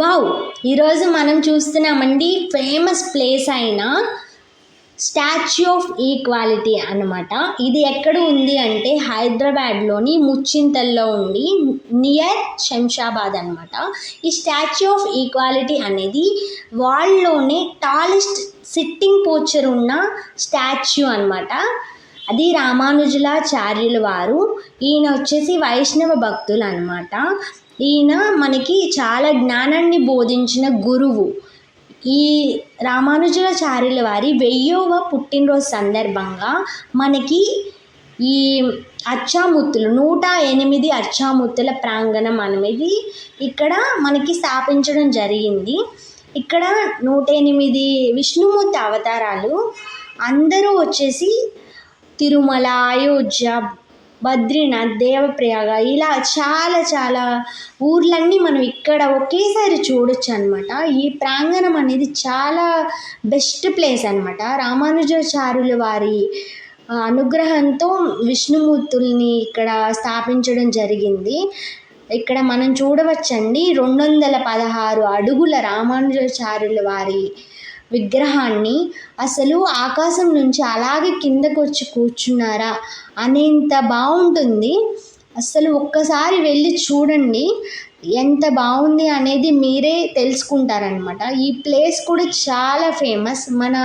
Wow! ఈరోజు మనం చూస్తున్నామండి ఫేమస్ ప్లేస్ అయిన స్టాచ్యూ ఆఫ్ ఈక్వాలిటీ అన్నమాట. ఇది ఎక్కడ ఉంది అంటే హైదరాబాద్లోని ముచ్చింతల్లో ఉండి నియర్ శంషాబాద్ అనమాట. ఈ స్టాచ్యూ ఆఫ్ ఈక్వాలిటీ అనేది వరల్డ్లోనే టాలెస్ట్ సిట్టింగ్ పోస్చర్ ఉన్న స్టాచ్యూ అనమాట. అది రామానుజాచార్యుల వారు. ఈయన వచ్చేసి వైష్ణవ భక్తులు అనమాట. ఈయన మనకి చాలా జ్ఞానాన్ని బోధించిన గురువు. ఈ రామానుజాచార్యుల వారి 1000వ పుట్టినరోజు సందర్భంగా మనకి ఈ అచ్చాముత్తులు 108 అచ్చాముత్తుల ప్రాంగణం అనేది ఇక్కడ మనకి స్థాపించడం జరిగింది. ఇక్కడ 108 విష్ణుమూర్తి అవతారాలు. అందరూ వచ్చేసి తిరుమల, అయోధ్య, బద్రీనాథ్, దేవప్రయాగ ఇలా చాలా ఊర్లన్నీ మనం ఇక్కడ ఒకేసారి చూడొచ్చు అనమాట. ఈ ప్రాంగణం అనేది చాలా బెస్ట్ ప్లేస్ అనమాట. రామానుజాచార్యుల వారి అనుగ్రహంతో విష్ణుమూర్తుల్ని ఇక్కడ స్థాపించడం జరిగింది. ఇక్కడ మనం చూడవచ్చండి 216 అడుగుల రామానుజాచార్యుల వారి విగ్రహాన్ని. అసలు ఆకాశం నుంచి అలాగే కిందకు వచ్చి కూర్చున్నారా అనేంత బాగుంటుంది. అసలు ఒక్కసారి వెళ్ళి చూడండి, ఎంత బాగుంది అనేది మీరే తెలుసుకుంటారనమాట. ఈ ప్లేస్ కూడా చాలా ఫేమస్. మన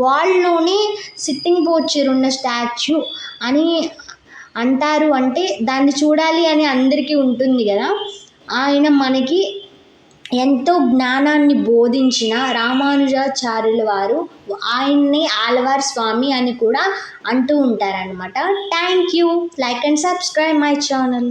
వరల్డ్లోనే సిట్టింగ్ పోస్చర్ ఉన్న స్టాచ్యూ అని అంటారు. అంటే దాన్ని చూడాలి అని అందరికీ ఉంటుంది కదా. ఆయన మనకి ఎంతో జ్ఞానాన్ని బోధించిన రామానుజాచార్యుల వారు. ఆయన్ని ఆళ్వార్ స్వామి అని కూడా అంటూ ఉంటారనమాట. Thank you. Like and subscribe my channel.